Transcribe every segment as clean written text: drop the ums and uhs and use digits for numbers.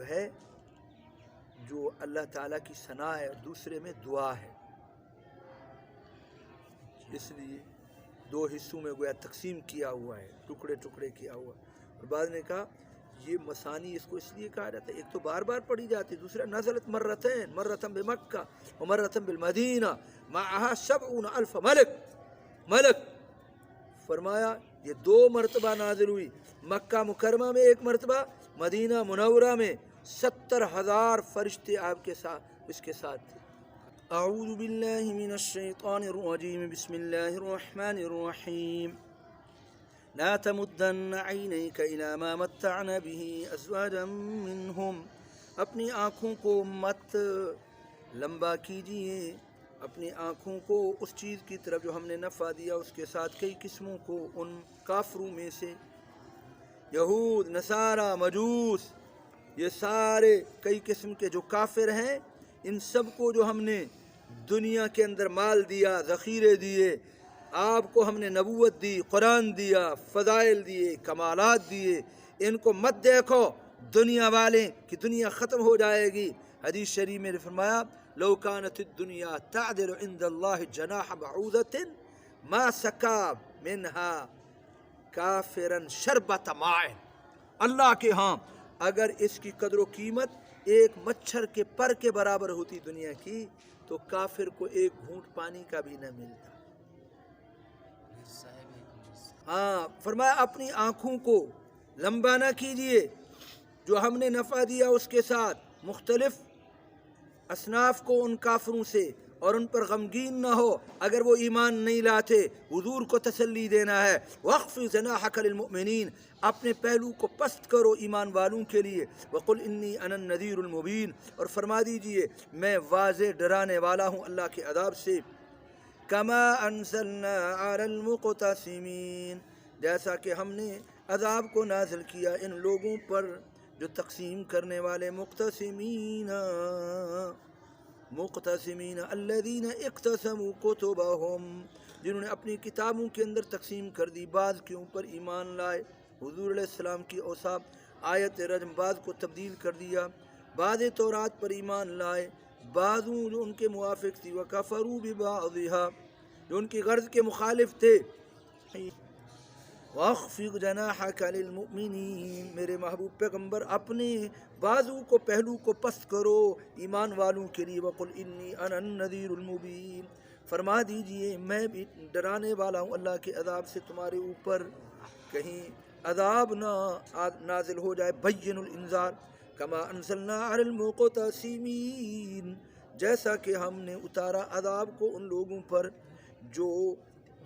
جو ہے جو اللہ تعالیٰ کی ثنا ہے، اور دوسرے میں دعا ہے، اس لیے دو حصوں میں گویا تقسیم کیا ہوا ہے، ٹکڑے ٹکڑے کیا ہوا. اور بعد نے کہا یہ مسانی اس کو اس لیے کہا جاتا ہے، ایک تو بار بار پڑھی جاتی، دوسرا نزلت مرتين مرة بمکہ ومرة بالمدینہ معها 70,000 ملک. فرمایا یہ 2 مرتبہ نازل ہوئی، مکہ مکرمہ میں 1 مرتبہ، مدینہ منورہ میں 70,000 فرشتے آپ کے ساتھ اس کے ساتھ تھے. اعوذ باللہ من الشیطان الرجیم، بسم اللہ الرحمن الرحیم. لا تمدن عینیک الی ما متعنا به ازواجا منہم، اپنی آنکھوں کو مت لمبا کیجئے، اپنی آنکھوں کو اس چیز کی طرف جو ہم نے نفع دیا اس کے ساتھ کئی قسموں کو ان کافروں میں سے، یہود، نصارہ، مجوس، یہ سارے کئی قسم کے جو کافر ہیں، ان سب کو جو ہم نے دنیا کے اندر مال دیا، ذخیرے دیے، آپ کو ہم نے نبوت دی، قرآن دیا، فضائل دیے، کمالات دیے، ان کو مت دیکھو دنیا والے کہ دنیا ختم ہو جائے گی. حدیث شریف میں فرمایا لو كانت الدنيا تعدل عند الله جناح بعوضة ما سقى منها كافرا شربة ماء. اللہ کے ہاں اگر اس کی قدر و قیمت ایک مچھر کے پر کے برابر ہوتی دنیا کی تو کافر کو ایک گھونٹ پانی کا بھی نہ ملتا. ہاں فرمایا اپنی آنکھوں کو لمبا نہ کیجئے، جو ہم نے نفع دیا اس کے ساتھ مختلف اصناف کو ان کافروں سے، اور ان پر غمگین نہ ہو اگر وہ ایمان نہیں لاتے. حضور کو تسلی دینا ہے، وَاخْفِضْ جَنَاحَكَ لِلْمُؤْمِنِينَ، اپنے پہلو کو پست کرو ایمان والوں کے لیے. وَقُلْ إِنِّي أَنَا النَّذِيرُ الْمُبِينُ، اور فرما دیجئے میں واضح ڈرانے والا ہوں اللہ کے عذاب سے. كَمَا أَنزَلْنَا عَلَى الْمُقْتَسِمِينَ، جیسا کہ ہم نے عذاب کو نازل کیا ان لوگوں پر جو تقسیم کرنے والے. مقتسمین الذین اقتسموا کتبہم، جنہوں نے اپنی کتابوں کے اندر تقسیم کر دی، بعض کے اوپر ایمان لائے. حضور علیہ السلام کی اوصاف، آیت رجم، بعض کو تبدیل کر دیا، بعض تورات پر ایمان لائے، بعضوں جو ان کے موافق تھی، وکفروا ببعضھا، جو ان کی غرض کے مخالف تھے. وَاخْفِضْ جَنَاحَكَ لِلْمُؤْمِنِينَ، میرے محبوب پیغمبر اپنے بازو کو، پہلو کو پست کرو ایمان والوں کے لیے. وَقُلْ إِنِّي أَنَا النَّذِيرُ الْمُبِينُ، فرما دیجئے میں بھی ڈرانے والا ہوں اللہ کے عذاب سے تمہارے اوپر، کہیں عذاب نہ نازل ہو جائے. بَيِّنُ الْإِنذَارَ كَمَا أَنزَلْنَا عَلَى الْمُقْتَسِمِينَ، جیسا کہ ہم نے اتارا عذاب کو ان لوگوں پر جو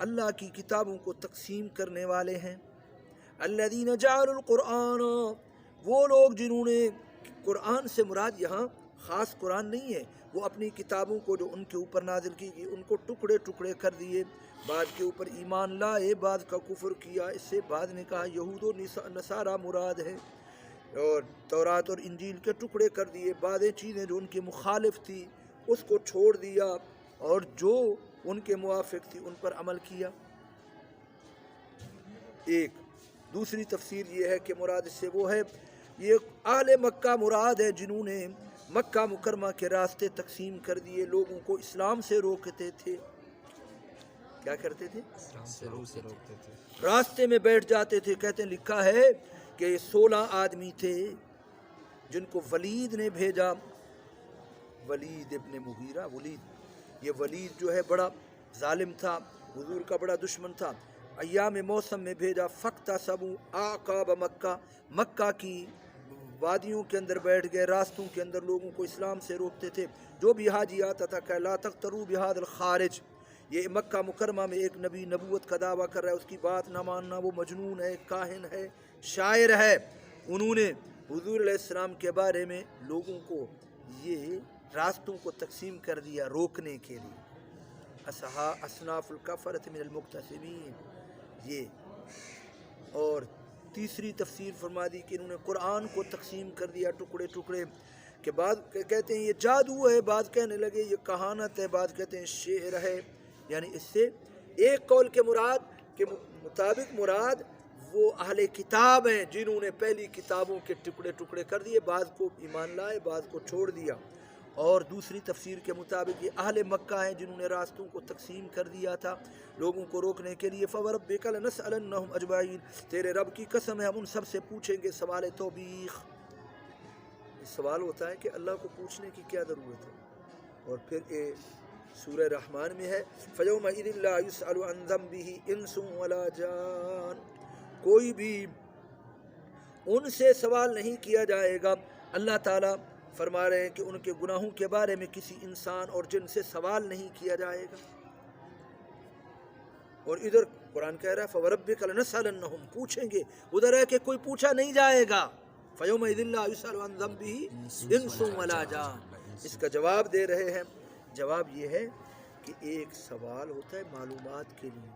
اللہ کی کتابوں کو تقسیم کرنے والے ہیں. الذین جعلوا القرآن، وہ لوگ جنہوں نے، قرآن سے مراد یہاں خاص قرآن نہیں ہے، وہ اپنی کتابوں کو جو ان کے اوپر نازل کی گئی ان کو ٹکڑے ٹکڑے کر دیے، بعض کے اوپر ایمان لائے، بعض کا کفر کیا. اس سے بعد نے کہا یہود و نصارہ مراد ہے، اور تورات اور انجیل کے ٹکڑے کر دیے، بعض چیزیں جو ان کے مخالف تھی اس کو چھوڑ دیا، اور جو ان کے موافق تھی ان پر عمل کیا. ایک دوسری تفسیر یہ ہے کہ مراد اس سے وہ ہے، یہ اہل مکہ مراد ہے جنہوں نے مکہ مکرمہ کے راستے تقسیم کر دیے، لوگوں کو اسلام سے روکتے تھے. کیا کرتے تھے؟ راستے میں بیٹھ جاتے تھے. کہتے ہیں لکھا ہے کہ 16 آدمی تھے جن کو ولید نے بھیجا، ولید ابن مغیرہ. یہ ولید جو ہے بڑا ظالم تھا، حضور کا بڑا دشمن تھا. ایام موسم میں بھیجا، فاقتصبوا اعقاب مکہ، مکہ کی وادیوں کے اندر بیٹھ گئے، راستوں کے اندر لوگوں کو اسلام سے روکتے تھے. جو بھی حاجی آتا تھا کہ لا تقتروا بهذا الخارج، یہ مکہ مکرمہ میں ایک نبی نبوت کا دعویٰ کر رہا ہے، اس کی بات نہ ماننا، وہ مجنون ہے، کاہن ہے، شاعر ہے. انہوں نے حضور علیہ السلام کے بارے میں لوگوں کو یہ راستوں کو تقسیم کر دیا روکنے کے لیے. اصناف الکفرۃ من المقتسمین، یہ. اور تیسری تفسیر فرما دی کہ انہوں نے قرآن کو تقسیم کر دیا ٹکڑے ٹکڑے، کہ بعض کہتے ہیں یہ جادو ہے، بعض کہنے لگے یہ کہانت ہے، بعض کہتے ہیں شعر ہے. یعنی اس سے ایک قول کے مراد کے مطابق مراد وہ اہل کتاب ہیں جنہوں نے پہلی کتابوں کے ٹکڑے ٹکڑے کر دیے، بعض کو ایمان لائے، بعض کو چھوڑ دیا، اور دوسری تفسیر کے مطابق یہ اہل مکہ ہیں جنہوں نے راستوں کو تقسیم کر دیا تھا لوگوں کو روکنے کے لیے۔ فَوَرَبِّكَ لَنَسْأَلَنَّهُمْ أَجْمَعِينَ، تیرے رب کی قسم ہے ہم ان سب سے پوچھیں گے سوال توبیخ۔ سوال ہوتا ہے کہ اللہ کو پوچھنے کی کیا ضرورت ہے؟ اور پھر سورہ رحمان میں ہے فَيَوْمَئِذٍ لَا يُسْأَلُ عَنْ ذَنبِهِ إِنسٌ وَلَا جَانٌ، کوئی بھی ان سے سوال نہیں کیا جائے گا۔ اللہ تعالیٰ فرما رہے ہیں کہ ان کے گناہوں کے بارے میں کسی انسان اور جن سے سوال نہیں کیا جائے گا۔ اور ادھر قرآن کہہ رہا ہے فَوَرَبِّكَ لَنَسْأَلَنَّهُمْ، پوچھیں گے، ادھر ہے کہ کوئی پوچھا نہیں جائے گا۔ فَيَوْمَئِذٍ لَا يُسْأَلُ عَنْ ذَنبِهِ إِنسٌ وَلَا جَانٌ، اس کا جواب دے رہے ہیں۔ جواب یہ ہے کہ ایک سوال ہوتا ہے معلومات کے لیے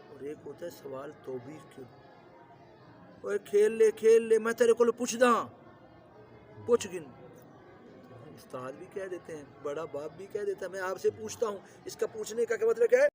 اور ایک ہوتا ہے سوال توبیخ کے لیے۔ اور کھیل لے میں تیرے کو پوچھ داں، پوچھ گن، استاد بھی کہہ دیتے ہیں، بڑا باپ بھی کہہ دیتا ہے میں آپ سے پوچھتا ہوں، اس کا پوچھنے کا کیا مطلب ہے؟